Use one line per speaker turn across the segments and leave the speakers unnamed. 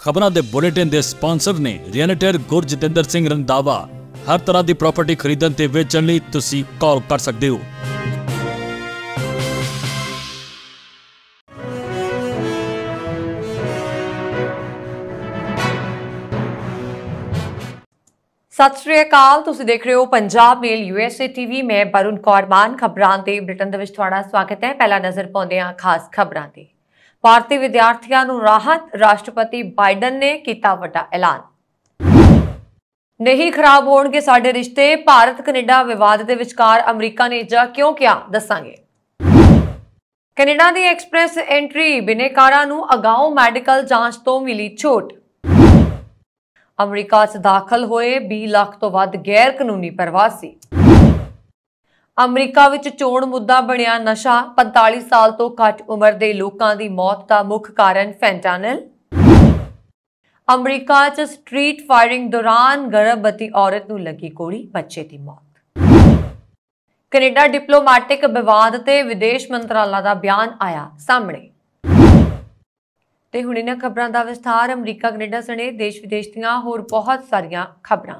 खबरों के बुलेटिन के स्पॉन्सर ने रियल्टर गुरजितेंद्र सिंह रंधावा। हर तरह की प्रॉपर्टी खरीदण ते वेचण लई तुसीं कॉल कर सकते हो।
सत श्री अकाल, तुसीं देख रहे हो पंजाब मेल यूएसए टीवी। मैं वरुण कौर मान। खबरां ते बुलेटिन दे विच तुहाडा स्वागत है। पहला नज़र पाउंदे हां खास खबरां ते। भारतीय विद्यार्थियों नूं राहत, राष्ट्रपति बाइडन ने कीता वड्डा ऐलान। नहीं खराब होणगे साडे रिश्ते, भारत कनेडा विवाद दे विचकार अमरीका ने इजा क्यों किया, दसांगे। कनेडा दी एक्सप्रैस एंट्री बिनेकारां नूं अगाऊ मैडिकल जांच तो मिली छूट। अमरीका च दाखल होए 20 लाख तो वध गैर कानूनी प्रवासी। अमरीका विच चोण मुद्दा बनिया नशा, 45 साल तो घट उम्र के लोगों की मौत का मुख्य कारण फैंटानिल। अमरीका च स्ट्रीट फायरिंग दौरान गर्भवती औरत नूं लगी गोली, बच्चे की मौत। कनेडा डिप्लोमैटिक विवाद ते विदेश मंत्रालय का बयान आया सामने। ते हुण इन्हां खबरां दा विस्तार। अमरीका कनेडा सने देश विदेश दीआं होर बहुत सारियां खबरां।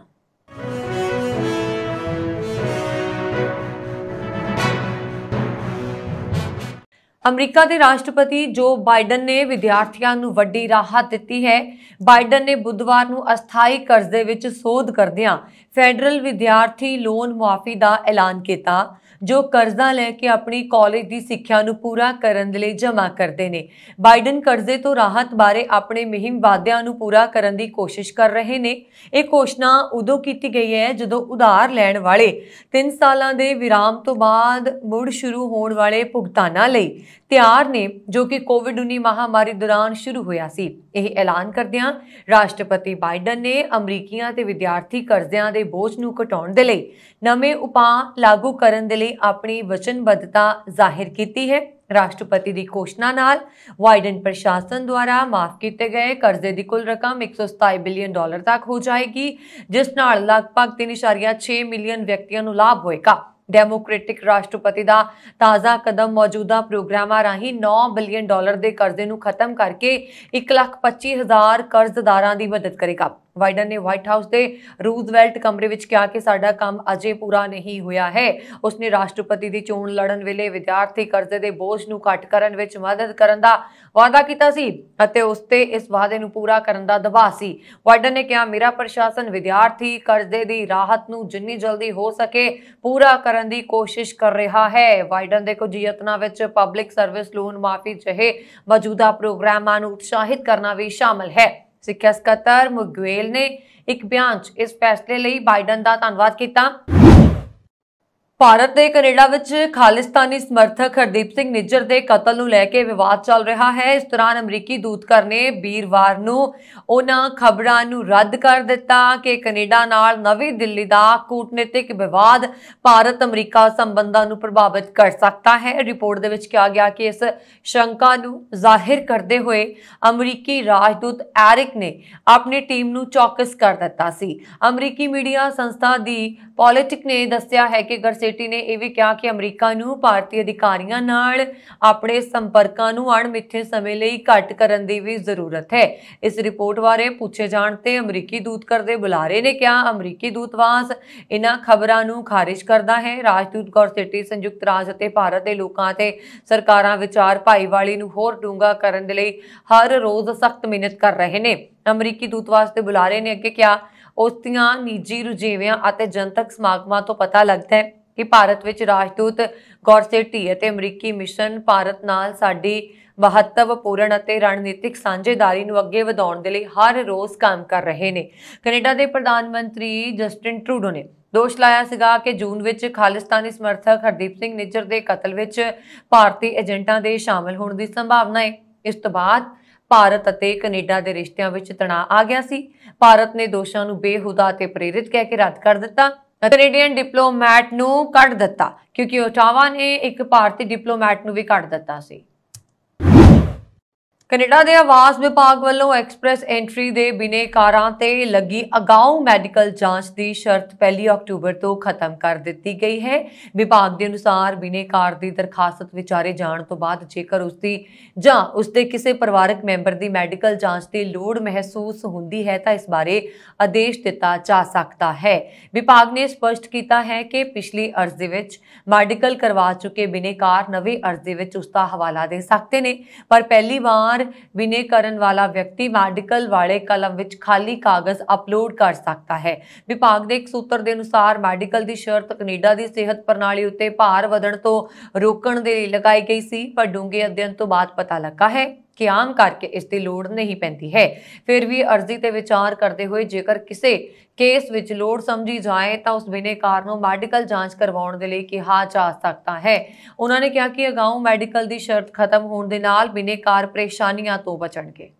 अमरीका के राष्ट्रपति जो बाइडन ने विद्यार्थियों को वड्डी राहत दी है। बाइडन ने बुधवार को अस्थाई कर्जे विच सोध करदियां फैडरल विद्यार्थी लोन मुआफी का ऐलान किया, जो कर्जा लैके अपनी कॉलेज की सिक्ख्या नूं पूरा करन दे लई जमा करते हैं। बाइडन कर्जे तो राहत बारे अपने मुहिम वादियां नूं पूरा करन दी कोशिश कर रहे हैं। यह घोषणा उदों की गई है जदों उधार लैण वाले 3 सालां दे विराम तो बाद मुड़ शुरू होण वाले भुगतानां लई तैयार ने, जो कि कोविड-19 महामारी दौरान शुरू होया सी। यह ऐलान करदियां राष्ट्रपति बाइडन ने अमरीकियां ते विद्यार्थी कर्जिਆਂ ਦੇ बोझ ਨੂੰ ਘਟਾਉਣ ਦੇ ਲਈ नवे उपाय लागू करन दे ਲਈ अपनी वचनबद्धता जाहिर की है। राष्ट्रपति की घोषणा नाल बाइडन प्रशासन द्वारा माफ किए गए कर्जे की कुल रकम $127 बिलियन तक हो जाएगी, जिस नाल लगभग 3.6 मिलियन व्यक्तियों को लाभ होएगा। डेमोक्रेटिक राष्ट्रपति का ताज़ा कदम मौजूदा प्रोग्रामां राही $9 बिलियन के कर्जे नूं खत्म करके 1,25,000 कर्जदारां की मदद करेगा। बाइडन ने व्हाइट हाउस के रूजवेल्ट कमरे विच कहा कि साडा काम अजे पूरा नहीं होया है। उसने राष्ट्रपति की चोण लड़न वेले विद्यार्थी कर्जे के बोझ नूं घट करन विच मदद करन दा वादा कीता सी अते उसते इस वादे नूं पूरा करन दा दबाव सी। बाइडन ने कहा, मेरा प्रशासन विद्यार्थी कर्जे की राहत नूं जिन्नी जल्दी हो सके पूरा करन दी कोशिश कर रहा है। बाइडन के कुछ यत्नां विच पब्लिक सर्विस लोन माफी जहे मौजूदा प्रोग्रामां नूं उत्साहित करना भी शामिल है। सिक्ख्या सकत्तर मुगुएल ने एक बयान च इस फैसले लई बाइडन का धन्नवाद किया। भारत के कनेडा विच खालिस्तानी समर्थक हरदीप सिंह निज्जर के कतल नूं लैके विवाद चल रहा है। इस दौरान अमरीकी दूतघर ने वीरवार नूं उन्हां खबरां नूं रद्द कर दिता कि कनेडा नाल नवी दिल्ली का कूटनीतिक विवाद भारत अमरीका संबंधां नूं प्रभावित कर सकता है। रिपोर्ट दे विच कहा गया कि इस शंका नूं जाहिर करते हुए अमरीकी राजदूत एरिक ने अपनी टीम नूं चौकस कर दिता सी। अमरीकी मीडिया संस्था दी पॉलिटिक ने दस्सिया है कि गरसेटी ने यह भी कहा कि अमरीका नूं भारतीय अधिकारियों नाल अपने संपर्कां नूं अणमिथे समय लई घट करन दी भी जरूरत है। इस रिपोर्ट बारे पूछे जाण ते अमरीकी दूतघर दे बुलारे ने कहा, अमरीकी दूतावास इन्हां खबरां नूं खारिज करदा है। राजदूत गौरसेटी संयुक्त राज अते भारत के लोकां ते सरकारां विचार भाईवाली नूं होर डूंगा करन दे लई हर रोज सख्त मेहनत कर रहे ने। अमरीकी दूतावास के बुलारे ने अगे कहा, उसदियां निजी रुझेवियां अते जनतक समागमां तो पता लगता है कि भारत विच राजदूत गौरसेटी अते अमरीकी मिशन भारत नाल साडी महत्वपूर्ण अते रणनीतिक साझेदारी नूं अगे वधाउण दे लई हर रोज़ काम कर रहे ने। कनेडा के प्रधानमंत्री जस्टिन ट्रूडो ने दोष लाया सीगा कि जून विच खालिस्तानी समर्थक हरदीप सिंह निज्जर के कतल विच भारतीय एजेंटां दे शामिल होने की संभावना है। इस तो बाद भारत अते कनेडा के रिश्तिਆਂ विच तणाव आ गया सी। भारत ने दोषां नूं बेहुदा ते प्रेरित कह के रद्द कर दिता। कैनेडियन डिप्लोमैट नूं कढ दिता क्योंकि ओटावा ने एक भारतीय डिप्लोमैट नूं भी कढ दिता सी। ਕੈਨੇਡਾ ਦੇ ਆਵਾਸ ਵਿਭਾਗ ਵੱਲੋਂ ਐਕਸਪ੍ਰੈਸ ਐਂਟਰੀ ਦੇ ਬਿਨੇਕਾਰਾਂ ਤੇ ਲੱਗੀ ਅਗਾਊਂ ਮੈਡੀਕਲ ਜਾਂਚ ਦੀ ਸ਼ਰਤ 1 ਅਕਤੂਬਰ ਤੋਂ ਖਤਮ ਕਰ ਦਿੱਤੀ ਗਈ ਹੈ। ਵਿਭਾਗ ਦੇ ਅਨੁਸਾਰ ਬਿਨੇਕਾਰ ਦੀ ਦਰਖਾਸਤ ਵਿਚਾਰੇ ਜਾਣ ਤੋਂ ਬਾਅਦ ਜੇਕਰ ਉਸਦੀ ਜਾਂ ਉਸਦੇ ਕਿਸੇ ਪਰਿਵਾਰਕ ਮੈਂਬਰ ਦੀ ਮੈਡੀਕਲ ਜਾਂਚ ਦੀ ਲੋੜ ਮਹਿਸੂਸ ਹੁੰਦੀ ਹੈ ਤਾਂ ਇਸ ਬਾਰੇ ਆਦੇਸ਼ ਦਿੱਤਾ ਜਾ ਸਕਦਾ ਹੈ। ਵਿਭਾਗ ਨੇ ਸਪਸ਼ਟ ਕੀਤਾ ਹੈ ਕਿ ਪਿਛਲੀ ਅਰਜ਼ੀ ਵਿੱਚ ਮੈਡੀਕਲ ਕਰਵਾ ਚੁੱਕੇ ਬਿਨੇਕਾਰ ਨਵੇਂ ਅਰਜ਼ੀ ਵਿੱਚ ਉਸਦਾ ਹਵਾਲਾ ਦੇ ਸਕਦੇ ਨੇ, ਪਰ ਪਹਿਲੀ ਵਾਰ बिने करन वाला व्यक्ति मेडिकल वाले कलम विच खाली कागज अपलोड कर सकता है। विभाग के एक सूत्र के अनुसार मेडिकल की शर्त कनेडा की सेहत प्रणाली उत्ते भार वधण तो रोकण दे लई लगाई गई सी, पर डूंघे अध्ययन तो बाद पता लगा है कि आम करके इसकी लोड़ नहीं पैंदी है। फिर भी अर्जी ते विचार करते हुए जेकर किसी केस विच लोड़ समझी जाए तो उस बिनेकार नूं मैडिकल जांच करवाउण दे लई कहा जा सकता है। उन्होंने कहा कि अगाऊं मैडिकल की शर्त खत्म होने दे नाल बिनेकार परेशानियां तो बचणगे।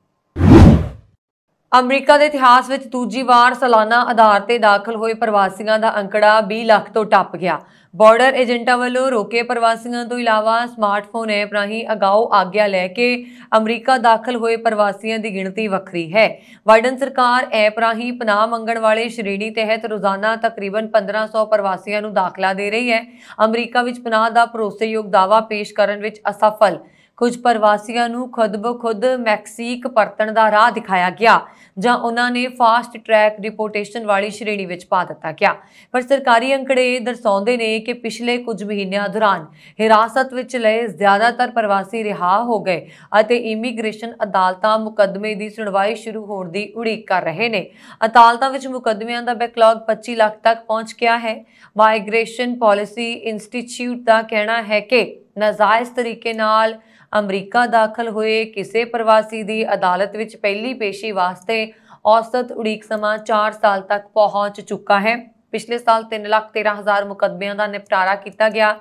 अमरीका के इतिहास में दूजी बार सालाना आधार पर दाखिल हुए प्रवासियों का अंकड़ा 20 लाख तो टप गया। बॉर्डर एजेंटा वालों रोके प्रवासियों तो इलावा स्मार्टफोन ऐप राही अगाऊ आग्या लैके अमरीका दाखिल हुए प्रवासियों की गिणती वक्री है। बाइडन सरकार ऐप राही पनाह मंगण वाले श्रेणी तहत रोजाना तकरीबन 1500 प्रवासियों को दाखला दे रही है। अमरीका विच पनाह का भरोसेयोग दावा पेश करने विच असफल कुछ प्रवासियों को खुद ब खुद मैक्सीक परतण का राह दिखाया गया ਜਾਂ ਉਹਨਾਂ ਨੇ ਫਾਸਟ ਟਰੈਕ ਰਿਪੋਰਟੇਸ਼ਨ ਵਾਲੀ ਸ਼੍ਰੇਣੀ ਵਿੱਚ ਪਾ ਦਿੱਤਾ ਗਿਆ। ਪਰ ਸਰਕਾਰੀ ਅੰਕੜੇ ਦਰਸਾਉਂਦੇ ਨੇ ਕਿ ਪਿਛਲੇ ਕੁਝ ਮਹੀਨਿਆਂ ਦੌਰਾਨ ਹਿਰਾਸਤ ਵਿੱਚ ਲਏ ਜ਼ਿਆਦਾਤਰ ਪ੍ਰਵਾਸੀ ਰਿਹਾ ਹੋ ਗਏ ਅਤੇ ਇਮੀਗ੍ਰੇਸ਼ਨ ਅਦਾਲਤਾਂ ਮੁਕੱਦਮੇ ਦੀ ਸੁਣਵਾਈ ਸ਼ੁਰੂ ਹੋਣ ਦੀ ਉਡੀਕ ਕਰ ਰਹੇ ਨੇ। ਅਦਾਲਤਾਂ ਵਿੱਚ ਮੁਕੱਦਮਿਆਂ ਦਾ ਬੈਕਲੌਗ 25 ਲੱਖ ਤੱਕ ਪਹੁੰਚ ਗਿਆ ਹੈ। ਮਾਈਗ੍ਰੇਸ਼ਨ ਪਾਲਿਸੀ ਇੰਸਟੀਚਿਊਟ ਦਾ ਕਹਿਣਾ ਹੈ ਕਿ ਨਾਜਾਇਜ਼ ਤਰੀਕੇ ਨਾਲ अमरीका दाखिल हुए किसी प्रवासी की अदालत विच पहली पेशी वास्ते औसत उड़ीक समा 4 साल तक पहुंच चुका है। पिछले साल 3,13,000 मुकदमियां का निपटारा किया गया,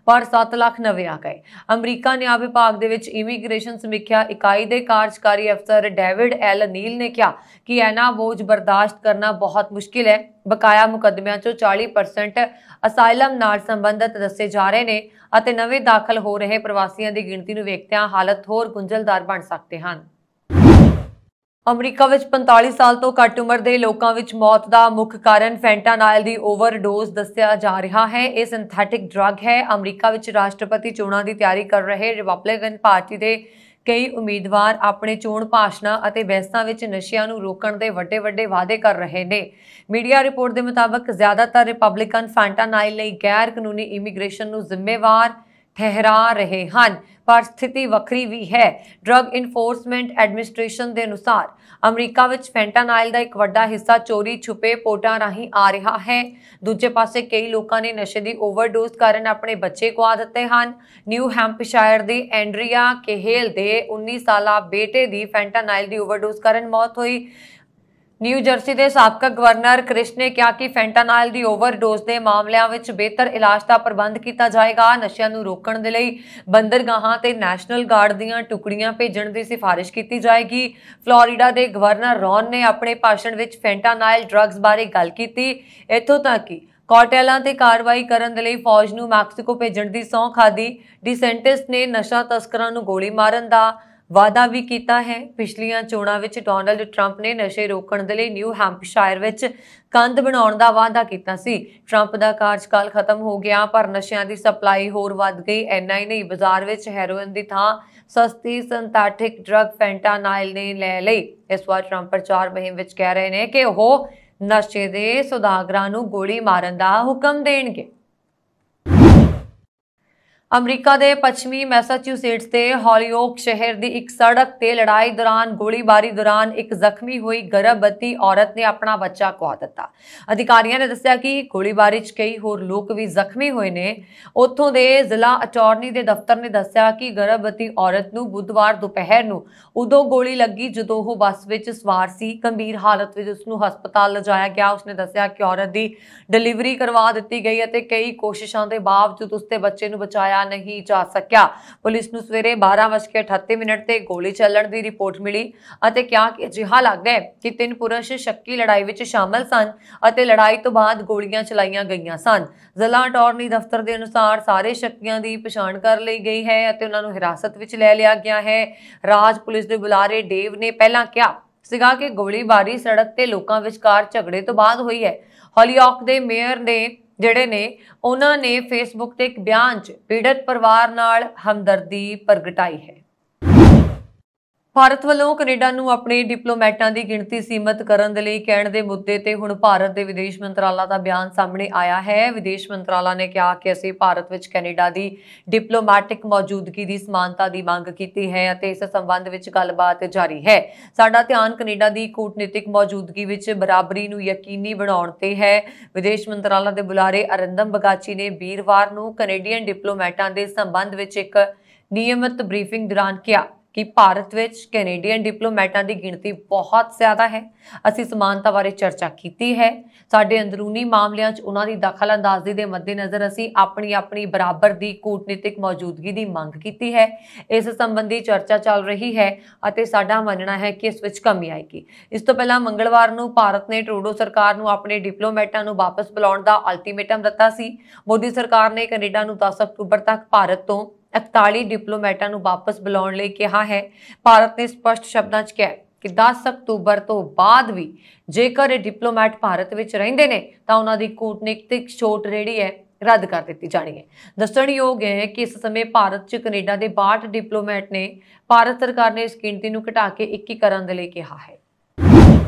पर 7 लाख नवे आ गए। अमरीका न्याय विभाग दे विच इमीग्रेशन समीक्षा इकाई के कार्यकारी अफसर डेविड एल नील ने कहा कि इन्ना बोझ बर्दाश्त करना बहुत मुश्किल है। बकाया मुकदमियां चों 40% असाइलम नाल संबंधित दसे जा रहे ने ਅਤੇ ਨਵੇਂ ਦਾਖਲ ਹੋ ਰਹੇ ਪ੍ਰਵਾਸੀਆਂ ਦੀ ਗਿਣਤੀ ਨੂੰ ਵੇਖਦਿਆਂ ਹਾਲਤ ਹੋਰ ਗੁੰਝਲਦਾਰ ਬਣ ਸਕਦੇ ਹਨ। ਅਮਰੀਕਾ ਵਿੱਚ 45 ਸਾਲ ਤੋਂ ਘੱਟ ਉਮਰ ਦੇ ਲੋਕਾਂ ਵਿੱਚ ਮੌਤ ਦਾ ਮੁੱਖ ਕਾਰਨ ਫੈਂਟਾਨਾਈਲ ਦੀ ਓਵਰਡੋਜ਼ ਦੱਸਿਆ ਜਾ ਰਿਹਾ ਹੈ। ਇਹ ਸਿੰਥੈਟਿਕ ਡਰੱਗ ਹੈ। ਅਮਰੀਕਾ ਵਿੱਚ ਰਾਸ਼ਟਰਪਤੀ ਚੋਣਾਂ ਦੀ ਤਿਆਰੀ ਕਰ ਰਹੇ ਰਿਪਬਲਿਕਨ ਪਾਰਟੀ ਦੇ ਕਈ ਉਮੀਦਵਾਰ ਆਪਣੇ ਚੋਣ ਭਾਸ਼ਣਾਂ ਅਤੇ ਬਹਿਸਾਂ ਵਿੱਚ ਨਸ਼ਿਆਂ ਨੂੰ ਰੋਕਣ ਦੇ ਵੱਡੇ ਵਾਅਦੇ ਕਰ ਰਹੇ ਨੇ। ਮੀਡੀਆ ਰਿਪੋਰਟ ਦੇ ਮੁਤਾਬਕ ਜ਼ਿਆਦਾਤਰ ਰਿਪਬਲਿਕਨ ਫੈਂਟਾਨਾਈਲ ਲਈ ਗੈਰ ਕਾਨੂੰਨੀ ਇਮੀਗ੍ਰੇਸ਼ਨ ਨੂੰ ਜ਼ਿੰਮੇਵਾਰ ठहरा रहे हैं, पर स्थिति वक्री भी है। ड्रग इनफोर्समेंट एडमिनिस्ट्रेशन के अनुसार अमरीका विच फैंटानाइल का एक वड्डा हिस्सा चोरी छुपे पोर्टां राही आ रहा है। दूजे पासे कई लोगों ने नशे की ओवरडोज कारण अपने बच्चे गुआ दिते हैं। न्यू हैम्पशायर की एंड्रिया केहेल के 19 साला बेटे की फैंटानाइल की ओवरडोज कारण मौत हुई। न्यू जर्सी के साबका गवर्नर क्रिश ने कहा कि फैंटानाइल की ओवरडोज के मामलों में बेहतर इलाज का प्रबंध किया जाएगा। नशियां नूं रोकण दे लई बंदरगाहां ते नैशनल गार्ड दीआं टुकड़ियां भेजण की सिफारिश की जाएगी। फ्लोरिडा के गवर्नर रॉन ने अपने भाषण में फैंटानाइल ड्रग्स बारे गल की। इत्थों तक कि कार्टेलां ते कार्रवाई करन दे लई फौज नूं मैक्सीको भेजण की सौं खाधी। डिसेंटिस ने नशा तस्करां नूं गोली मारन दा वादा भी किया है। पिछलियां चोणां विच डोनाल्ड ट्रंप ने नशे रोकण दे लई न्यू हैम्पशायर विच कंध बनाउण दा वादा कीता सी। ट्रंप दा कार्यकाल खत्म हो गया, पर नशियां दी सप्लाई होर वध गई। इन्ना ही नहीं, बाजार विच हैरोइन दी थां सस्ती सिंथैटिक ड्रग फैंटानाइल ने ले लई। इस वार ट्रंप प्रचार मुहिम विच कह रहे हैं कि ओह नशे दे सौदागरां नूं गोली मारन दा हुक्म देणगे। अमरीका के पश्चिमी मैसाचुसेट्स के हॉलीओक शहर की एक सड़क ते लड़ाई दौरान गोलीबारी दौरान एक जख्मी हुई गर्भवती औरत ने अपना बच्चा गुआ दिता। अधिकारियों ने दस्सिया कि गोलीबारी च कई होर लोग भी जख्मी हुए ने। उत्थों के जिला अटॉर्नी के दफ्तर ने दस्सिया कि गर्भवती औरत नूं बुधवार दोपहर नूं उदों गोली लगी जदों वह बस विच सवार सी। गंभीर हालत में उसनूं हस्पताल लिजाया गया। उसने दस्सिया कि औरत की डिलीवरी करवा दी गई और कई कोशिशों के बावजूद उसके बच्चे नूं बचाया ਲਗਾਇਆ ਨਹੀਂ ਜਾ ਸਕਿਆ। ਪੁਲਿਸ ਨੂੰ ਸਵੇਰੇ 12:38 ਤੇ ਗੋਲੀ ਚੱਲਣ ਦੀ ਰਿਪੋਰਟ ਮਿਲੀ ਅਤੇ ਕਿਹਾ ਕਿ ਅਜਿਹਾ ਲੱਗਦਾ ਹੈ ਕਿ 3 ਪੁਰਸ਼ ਸ਼ੱਕੀ ਲੜਾਈ ਵਿੱਚ ਸ਼ਾਮਲ ਸਨ ਅਤੇ ਲੜਾਈ ਤੋਂ ਬਾਅਦ ਗੋਲੀਆਂ ਚਲਾਈਆਂ ਗਈਆਂ ਸਨ। ਜ਼ਿਲ੍ਹਾ ਅਟਾਰਨੀ ਦਫ਼ਤਰ ਦੇ ਅਨੁਸਾਰ ਸਾਰੇ ਸ਼ੱਕੀਆਂ ਦੀ ਪਛਾਣ ਕਰ ਲਈ ਗਈ ਹੈ ਅਤੇ ਉਹਨਾਂ ਨੂੰ ਹਿਰਾਸਤ ਵਿੱਚ ਲੈ ਲਿਆ ਗਿਆ ਹੈ। ਰਾਜ ਪੁਲਿਸ ਦੇ ਬੁਲਾਰੇ ਡੇਵ ਨੇ ਪਹਿਲਾਂ ਕਿਹਾ ਸੀਗਾ ਕਿ ਗੋਲੀਬਾਰੀ ਸੜਕ ਤੇ ਲੋਕਾਂ ਵਿਚਕਾਰ ਝਗੜੇ ਤੋਂ ਬਾਅਦ ਹੋਈ ਹੈ। ਹਾਲੀਆਕ ਦੇ ਮੇਅਰ ਨੇ ਉਹਨਾਂ ਨੇ ਫੇਸਬੁੱਕ ਤੇ ਇੱਕ ਬਿਆਨ 'ਚ ਪੀੜਤ ਪਰਿਵਾਰ ਨਾਲ ਹਮਦਰਦੀ ਪ੍ਰਗਟਾਈ ਹੈ। ਭਾਰਤ ਵੱਲੋਂ ਕੈਨੇਡਾ ਨੂੰ ਆਪਣੇ ਡਿਪਲੋਮੈਟਾਂ ਦੀ ਗਿਣਤੀ ਸੀਮਤ ਕਰਨ ਦੇ ਲਈ ਕਹਿਣ ਦੇ ਮੁੱਦੇ ਤੇ ਹੁਣ ਭਾਰਤ ਦੇ ਵਿਦੇਸ਼ ਮੰਤਰਾਲਾ ਦਾ ਬਿਆਨ ਸਾਹਮਣੇ ਆਇਆ ਹੈ। ਵਿਦੇਸ਼ ਮੰਤਰਾਲਾ ਨੇ ਕਿਹਾ ਕਿ ਅਸੀਂ ਭਾਰਤ ਵਿੱਚ ਕੈਨੇਡਾ ਦੀ ਡਿਪਲੋਮੈਟਿਕ ਮੌਜੂਦਗੀ ਦੀ ਸਮਾਨਤਾ ਦੀ ਮੰਗ ਕੀਤੀ ਹੈ ਅਤੇ ਇਸ ਸੰਬੰਧ ਵਿੱਚ ਗੱਲਬਾਤ ਜਾਰੀ ਹੈ। ਸਾਡਾ ਧਿਆਨ ਕੈਨੇਡਾ ਦੀ ਕੂਟਨੀਤਿਕ ਮੌਜੂਦਗੀ ਵਿੱਚ ਬਰਾਬਰੀ ਨੂੰ ਯਕੀਨੀ ਬਣਾਉਣ ਤੇ ਹੈ। ਵਿਦੇਸ਼ ਮੰਤਰਾਲਾ ਦੇ ਬੁਲਾਰੇ ਅਰਿੰਦਮ ਬਗਾਚੀ ਨੇ ਵੀਰਵਾਰ ਨੂੰ ਕੈਨੇਡੀਅਨ ਡਿਪਲੋਮੈਟਾਂ ਦੇ ਸੰਬੰਧ ਵਿੱਚ ਇੱਕ ਨਿਯਮਿਤ ਬਰੀਫਿੰਗ ਦੌਰਾਨ ਕਿਹਾ ਕਿ ਭਾਰਤ ਵਿੱਚ ਕੈਨੇਡੀਅਨ ਡਿਪਲੋਮੈਟਾਂ ਦੀ ਗਿਣਤੀ ਬਹੁਤ ਜ਼ਿਆਦਾ ਹੈ। ਅਸੀਂ ਸਮਾਨਤਾ ਬਾਰੇ ਚਰਚਾ ਕੀਤੀ ਹੈ। ਸਾਡੇ ਅੰਦਰੂਨੀ ਮਾਮਲਿਆਂ 'ਚ ਉਹਨਾਂ ਦੀ ਦਖਲ-ਅੰਦਾਜ਼ੀ ਦੇ ਮੱਦੇਨਜ਼ਰ ਅਸੀਂ ਆਪਣੀ ਬਰਾਬਰ ਦੀ ਕੂਟਨੀਤਿਕ ਮੌਜੂਦਗੀ ਦੀ ਮੰਗ ਕੀਤੀ ਹੈ। ਇਸ ਸੰਬੰਧੀ ਚਰਚਾ ਚੱਲ ਰਹੀ ਹੈ ਅਤੇ ਸਾਡਾ ਮੰਨਣਾ ਹੈ ਕਿ ਇਸ ਵਿੱਚ ਕਮੀ ਆਏਗੀ। ਇਸ ਤੋਂ ਪਹਿਲਾਂ ਮੰਗਲਵਾਰ ਨੂੰ ਭਾਰਤ ਨੇ ਟਰੂਡੋ ਸਰਕਾਰ ਨੂੰ ਆਪਣੇ ਡਿਪਲੋਮੈਟਾਂ ਨੂੰ ਵਾਪਸ ਬੁਲਾਉਣ ਦਾ ਅਲਟੀਮੇਟਮ ਦਿੱਤਾ ਸੀ। ਮੋਦੀ ਸਰਕਾਰ ਨੇ ਕੈਨੇਡਾ ਨੂੰ 10 ਅਕਤੂਬਰ ਤੱਕ ਭਾਰਤ ਤੋਂ 41 ਡਿਪਲੋਮੈਟਾਂ ਨੂੰ ਵਾਪਸ ਬੁਲਾਉਣ ਲਈ ਕਿਹਾ ਹੈ। ਭਾਰਤ ਨੇ ਸਪਸ਼ਟ ਸ਼ਬਦਾਂ 'ਚ ਕਿਹਾ ਕਿ 10 ਅਕਤੂਬਰ ਤੋਂ ਬਾਅਦ ਵੀ ਜੇਕਰ ਇਹ ਡਿਪਲੋਮੈਟ ਭਾਰਤ ਵਿੱਚ ਰਹਿੰਦੇ ਨੇ ਤਾਂ ਉਹਨਾਂ ਦੀ ਕੂਟਨੀਤਿਕ ਛੋਟ ਜਿਹੜੀ ਹੈ ਰੱਦ ਕਰ ਦਿੱਤੀ ਜਾਣੀ ਹੈ। ਦੱਸਣਯੋਗ ਹੈ ਕਿ ਇਸ ਸਮੇਂ ਭਾਰਤ 'ਚ ਕੈਨੇਡਾ ਦੇ 62 ਡਿਪਲੋਮੈਟ ਨੇ। ਭਾਰਤ ਸਰਕਾਰ ਨੇ ਇਸ ਗਿਣਤੀ ਨੂੰ ਘਟਾ ਕੇ 21 ਕਰਨ ਦੇ ਲਈ ਕਿਹਾ ਹੈ।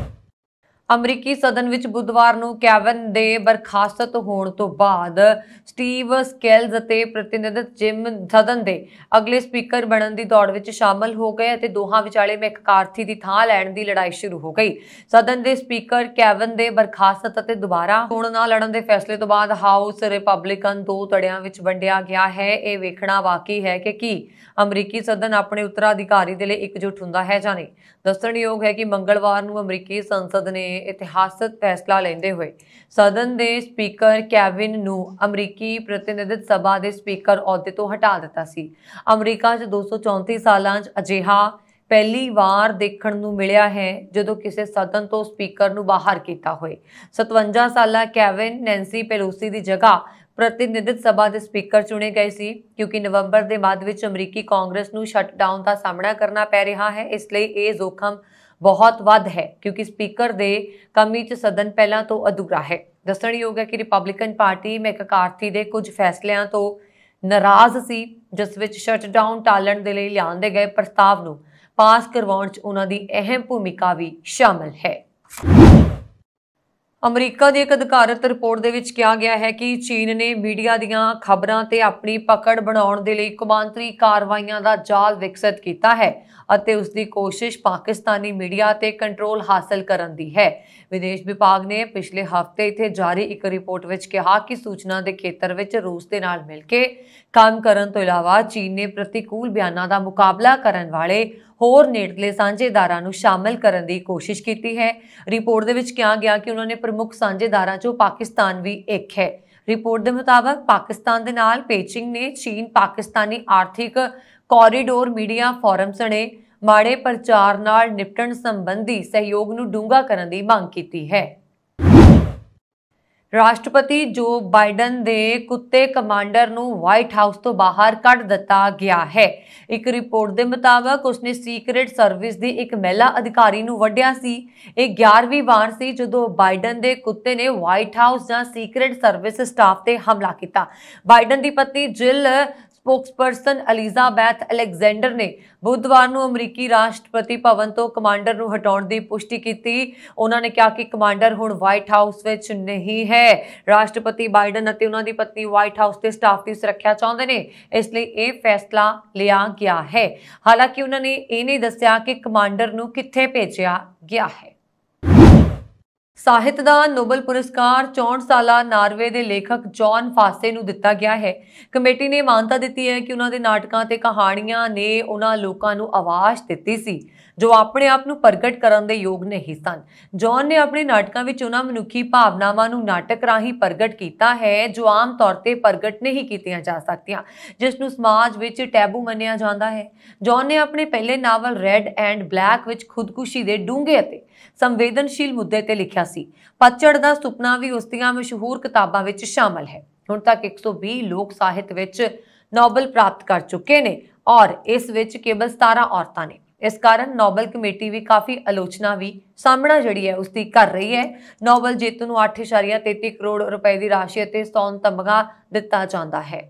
ਅਮਰੀਕੀ ਸਦਨ ਵਿੱਚ ਬੁੱਧਵਾਰ ਨੂੰ ਕੈਵਨ ਦੇ ਬਰਖਾਸਤ ਹੋਣ ਤੋਂ ਬਾਅਦ ਸਟੀਵ ਸਕੈਲਜ਼ ਅਤੇ ਪ੍ਰਤੀਨਿਧਤ ਜਿਮ ਸਦਨ ਦੇ ਅਗਲੇ ਸਪੀਕਰ ਬਣਨ ਦੀ ਦੌੜ ਵਿੱਚ ਸ਼ਾਮਲ ਹੋ ਗਏ ਅਤੇ ਦੋਹਾਂ ਵਿਚਾਲੇ ਮੈਕਾਰਥੀ ਦੀ ਥਾਂ ਲੈਣ ਦੀ ਲੜਾਈ ਸ਼ੁਰੂ ਹੋ ਗਈ। ਸਦਨ ਦੇ ਸਪੀਕਰ ਕੈਵਨ ਦੇ ਬਰਖਾਸਤ ਅਤੇ ਦੁਬਾਰਾ ਚੋਣ ਨਾ ਲੜਨ ਦੇ ਫੈਸਲੇ ਤੋਂ ਬਾਅਦ ਹਾਊਸ ਰਿਪਬਲਿਕਨ 2 ਧੜਿਆਂ ਵਿੱਚ ਵੰਡਿਆ ਗਿਆ ਹੈ। ਇਹ ਵੇਖਣਾ ਬਾਕੀ ਹੈ ਕਿ ਕੀ ਅਮਰੀਕੀ ਸਦਨ ਆਪਣੇ ਉੱਤਰਾਧਿਕਾਰੀ ਦੇ ਲਈ ਇਕਜੁੱਟ ਹੁੰਦਾ ਹੈ ਜਾਂ ਨਹੀਂ। ਦੱਸਣਯੋਗ ਹੈ ਕਿ ਮੰਗਲਵਾਰ ਨੂੰ ਅਮਰੀਕੀ ਸੰਸਦ ਨੇ ਇਤਿਹਾਸਕ ਫੈਸਲਾ ਲੈਂਦੇ ਹੋਏ ਸਦਨ ਦੇ ਸਪੀਕਰ ਕੈਵਿਨ ਨੂੰ ਅਮਰੀਕੀ ਪ੍ਰਤੀਨਿਧਤ ਸਭਾ ਦੇ ਸਪੀਕਰ ਅਹੁਦੇ ਤੋਂ ਹਟਾ ਦਿੱਤਾ ਸੀ। ਅਮਰੀਕਾ 'ਚ 234 ਸਾਲਾਂ 'ਚ ਅਜਿਹਾ ਪਹਿਲੀ ਵਾਰ ਦੇਖਣ ਨੂੰ ਮਿਲਿਆ ਹੈ ਜਦੋਂ ਕਿਸੇ ਸਦਨ ਤੋਂ ਸਪੀਕਰ ਨੂੰ ਬਾਹਰ ਕੀਤਾ ਹੋਏ। 57 ਸਾਲਾ ਕੈਵਿਨ ਨੈਂਸੀ ਪੈਲੋਸੀ ਦੀ ਜਗ੍ਹਾ ਪ੍ਰਤੀਨਿਧਤ ਸਭਾ ਦੇ ਸਪੀਕਰ ਚੁਣੇ ਗਏ ਸੀ ਕਿਉਂਕਿ ਨਵੰਬਰ ਦੇ ਮੱਧ ਵਿੱਚ ਅਮਰੀਕੀ ਕਾਂਗਰਸ ਨੂੰ ਸ਼ਟਡਾਊਨ ਦਾ ਸਾਹਮਣਾ ਕਰਨਾ ਪੈ ਰਿਹਾ ਹੈ। ਇਸ ਲਈ ਇਹ ਜ਼ੋਖਮ ਬਹੁਤ ਵੱਧ ਹੈ ਕਿਉਂਕਿ ਸਪੀਕਰ ਦੇ ਕਮੀ 'ਚ ਸਦਨ ਪਹਿਲਾਂ ਤੋਂ ਅਧੂਰਾ ਹੈ। ਦੱਸਣਯੋਗ ਹੈ ਕਿ ਰਿਪਬਲਿਕਨ ਪਾਰਟੀ ਮੈਕਾਰਥੀ ਦੇ ਕੁਝ ਫੈਸਲਿਆਂ ਤੋਂ ਨਾਰਾਜ਼ ਸੀ ਜਿਸ ਵਿੱਚ ਸ਼ਟਡਾਊਨ ਟਾਲਣ ਦੇ ਲਈ ਲਿਆਂਦੇ ਗਏ ਪ੍ਰਸਤਾਵ ਨੂੰ ਪਾਸ ਕਰਵਾਉਣ 'ਚ ਉਹਨਾਂ ਦੀ ਅਹਿਮ ਭੂਮਿਕਾ ਵੀ ਸ਼ਾਮਲ ਹੈ। ਅਮਰੀਕਾ ਦੀ ਇੱਕ ਅਧਿਕਾਰਤ ਰਿਪੋਰਟ ਦੇ ਵਿੱਚ ਕਿਹਾ ਗਿਆ ਹੈ ਕਿ ਚੀਨ ਨੇ ਮੀਡੀਆ ਦੀਆਂ ਖਬਰਾਂ ਤੇ ਆਪਣੀ ਪਕੜ ਬਣਾਉਣ ਦੇ ਲਈ ਕੌਮਾਂਤਰੀ ਕਾਰਵਾਈਆਂ ਦਾ ਜਾਲ ਵਿਕਸਿਤ ਕੀਤਾ ਹੈ ਅਤੇ ਉਸ ਦੀ ਕੋਸ਼ਿਸ਼ ਪਾਕਿਸਤਾਨੀ ਮੀਡੀਆ ਤੇ ਕੰਟਰੋਲ ਹਾਸਲ ਕਰਨ ਦੀ ਹੈ। ਵਿਦੇਸ਼ ਵਿਭਾਗ ਨੇ ਪਿਛਲੇ ਹਫ਼ਤੇ ਇੱਥੇ ਜਾਰੀ ਇੱਕ ਰਿਪੋਰਟ ਵਿੱਚ ਕਿਹਾ ਕਿ ਸੂਚਨਾ ਦੇ ਖੇਤਰ ਵਿੱਚ ਰੂਸ ਦੇ ਨਾਲ ਮਿਲ ਕੇ ਕੰਮ ਕਰਨ ਤੋਂ ਇਲਾਵਾ ਚੀਨ ਨੇ ਪ੍ਰਤੀਕੂਲ ਬਿਆਨਾਂ ਦਾ ਮੁਕਾਬਲਾ ਕਰਨ ਵਾਲੇ ਹੋਰ ਨੇੜਲੇ ਸਾਂਝੇਦਾਰਾਂ ਨੂੰ ਸ਼ਾਮਲ ਕਰਨ ਦੀ ਕੋਸ਼ਿਸ਼ ਕੀਤੀ ਹੈ। ਰਿਪੋਰਟ ਦੇ ਵਿੱਚ ਕਿਹਾ ਗਿਆ ਕਿ ਉਹਨਾਂ ਨੇ ਪ੍ਰਮੁੱਖ ਸਾਂਝੇਦਾਰਾਂ 'ਚੋਂ ਪਾਕਿਸਤਾਨ ਵੀ ਇੱਕ ਹੈ। ਰਿਪੋਰਟ ਦੇ ਮੁਤਾਬਕ ਪਾਕਿਸਤਾਨ ਦੇ ਨਾਲ ਪੇਚਿੰਗ ਨੇ ਚੀਨ ਪਾਕਿਸਤਾਨੀ ਆਰਥਿਕ ਕੋਰੀਡੋਰ ਮੀਡੀਆ ਫੋਰਮ ਸਣੇ ਮਾੜੇ ਪ੍ਰਚਾਰ ਨਾਲ ਨਿਪਟਣ ਸੰਬੰਧੀ ਸਹਿਯੋਗ ਨੂੰ ਡੂੰਘਾ ਕਰਨ ਦੀ ਮੰਗ ਕੀਤੀ ਹੈ। ਰਾਸ਼ਟਰਪਤੀ ਜੋ ਬਾਈਡਨ ਦੇ ਕੁੱਤੇ ਕਮਾਂਡਰ ਨੂੰ ਵਾਈਟ ਹਾਊਸ ਤੋਂ ਬਾਹਰ ਕੱਢ ਦਿੱਤਾ ਗਿਆ ਹੈ। ਇੱਕ ਰਿਪੋਰਟ ਦੇ ਮੁਤਾਬਕ ਉਸਨੇ ਸੀਕ੍ਰੇਟ ਸਰਵਿਸ ਦੀ ਇੱਕ ਮਹਿਲਾ ਅਧਿਕਾਰੀ ਨੂੰ ਵੱਢਿਆ ਸੀ। ਇਹ 11ਵੀਂ ਵਾਰ ਸੀ ਜਦੋਂ ਬਾਈਡਨ ਦੇ ਕੁੱਤੇ ਨੇ ਵਾਈਟ ਹਾਊਸ ਜਾਂ ਸੀਕ੍ਰੇਟ ਸਰਵਿਸ ਸਟਾਫ ਤੇ ਹਮਲਾ ਕੀਤਾ। ਬਾਈਡਨ ਦੀ ਪਤਨੀ ਜਿਲ ਸਪੋਕਸਪਰਸਨ ਐਲਿਜ਼ਾਬੈਥ ਅਲੈਗਜ਼ੈਂਡਰ ਨੇ ਬੁੱਧਵਾਰ ਨੂੰ ਅਮਰੀਕੀ ਰਾਸ਼ਟਰਪਤੀ ਭਵਨ ਤੋਂ ਕਮਾਂਡਰ ਨੂੰ ਹਟਾਉਣ ਦੀ ਪੁਸ਼ਟੀ ਕੀਤੀ। ਉਹਨਾਂ ਨੇ ਕਿਹਾ ਕਿ ਕਮਾਂਡਰ ਹੁਣ ਵਾਈਟ ਹਾਊਸ ਵਿੱਚ ਨਹੀਂ ਹੈ। ਰਾਸ਼ਟਰਪਤੀ ਬਾਈਡਨ ਅਤੇ ਉਹਨਾਂ ਦੀ ਪਤਨੀ ਵਾਈਟ ਹਾਊਸ ਦੇ ਸਟਾਫ ਦੀ ਸੁਰੱਖਿਆ ਚਾਹੁੰਦੇ ਨੇ, ਇਸ ਲਈ ਇਹ ਫੈਸਲਾ ਲਿਆ ਗਿਆ ਹੈ। ਹਾਲਾਂਕਿ ਉਹਨਾਂ ਨੇ ਇਹ ਨਹੀਂ ਦੱਸਿਆ ਕਿ ਕਮਾਂਡਰ ਨੂੰ ਕਿੱਥੇ ਭੇਜਿਆ ਗਿਆ ਹੈ। ਸਾਹਿਤ ਦਾ ਨੋਬਲ ਪੁਰਸਕਾਰ 64 ਸਾਲਾ ਨਾਰਵੇ ਦੇ ਲੇਖਕ ਜੌਨ ਫਾਸੇ ਨੂੰ ਦਿੱਤਾ ਗਿਆ ਹੈ। ਕਮੇਟੀ ਨੇ ਮਾਨਤਾ ਦਿੱਤੀ ਹੈ ਕਿ ਉਹਨਾਂ ਦੇ ਨਾਟਕਾਂ ਤੇ ਕਹਾਣੀਆਂ ਨੇ ਉਹਨਾਂ ਲੋਕਾਂ ਨੂੰ ਆਵਾਜ਼ ਦਿੱਤੀ ਸੀ ਜੋ ਆਪਣੇ ਆਪ ਨੂੰ ਪ੍ਰਗਟ ਕਰਨ ਦੇ ਯੋਗ ਨਹੀਂ ਸਨ। ਜੌਨ ਨੇ ਆਪਣੇ ਨਾਟਕਾਂ ਵਿੱਚ ਉਹਨਾਂ ਮਨੁੱਖੀ ਭਾਵਨਾਵਾਂ ਨੂੰ ਨਾਟਕ ਰਾਹੀਂ ਪ੍ਰਗਟ ਕੀਤਾ ਹੈ ਜੋ ਆਮ ਤੌਰ ਤੇ ਪ੍ਰਗਟ ਨਹੀਂ ਕੀਤੀਆਂ ਜਾ ਸਕਦੀਆਂ, ਜਿਸ ਨੂੰ ਸਮਾਜ ਵਿੱਚ ਟੈਬੂ ਮੰਨਿਆ ਜਾਂਦਾ ਹੈ। ਜੌਨ ਨੇ ਆਪਣੇ ਪਹਿਲੇ ਨਾਵਲ ਰੈਡ ਐਂਡ ਬਲੈਕ ਵਿੱਚ ਖੁਦਕੁਸ਼ੀ ਦੇ ਡੂੰਘੇ ਅਤੇ ਸੰਵੇਦਨਸ਼ੀਲ ਮੁੱਦੇ ਤੇ ਲਿਖਿਆ ਸੀ। ਪਤਝੜ ਦਾ ਸੁਪਨਾ ਵੀ ਉਸ ਦੀਆਂ ਮਸ਼ਹੂਰ ਕਿਤਾਬਾਂ ਵਿੱਚ ਸ਼ਾਮਲ ਹੈ। ਹੁਣ ਤੱਕ 120 ਲੋਕ ਸਾਹਿਤ ਵਿੱਚ ਨੋਬਲ ਪ੍ਰਾਪਤ ਕਰ ਚੁੱਕੇ ਨੇ ਔਰ ਇਸ ਵਿੱਚ ਕੇਵਲ 17 ਔਰਤਾਂ ਨੇ। ਇਸ ਕਾਰਨ ਨੋਬਲ ਕਮੇਟੀ ਵੀ ਕਾਫੀ ਆਲੋਚਨਾ ਵੀ ਸਾਹਮਣਾ ਜਿਹੜੀ ਹੈ ਉਸਦੀ ਕਰ ਰਹੀ ਹੈ। ਨੋਬਲ ਜੇਤੂ ਨੂੰ 8.33 ਕਰੋੜ ਰੁਪਏ ਦੀ ਰਾਸ਼ੀ ਅਤੇ ਸੋਨ ਤਮਗਾ ਦਿੱਤਾ ਜਾਂਦਾ ਹੈ।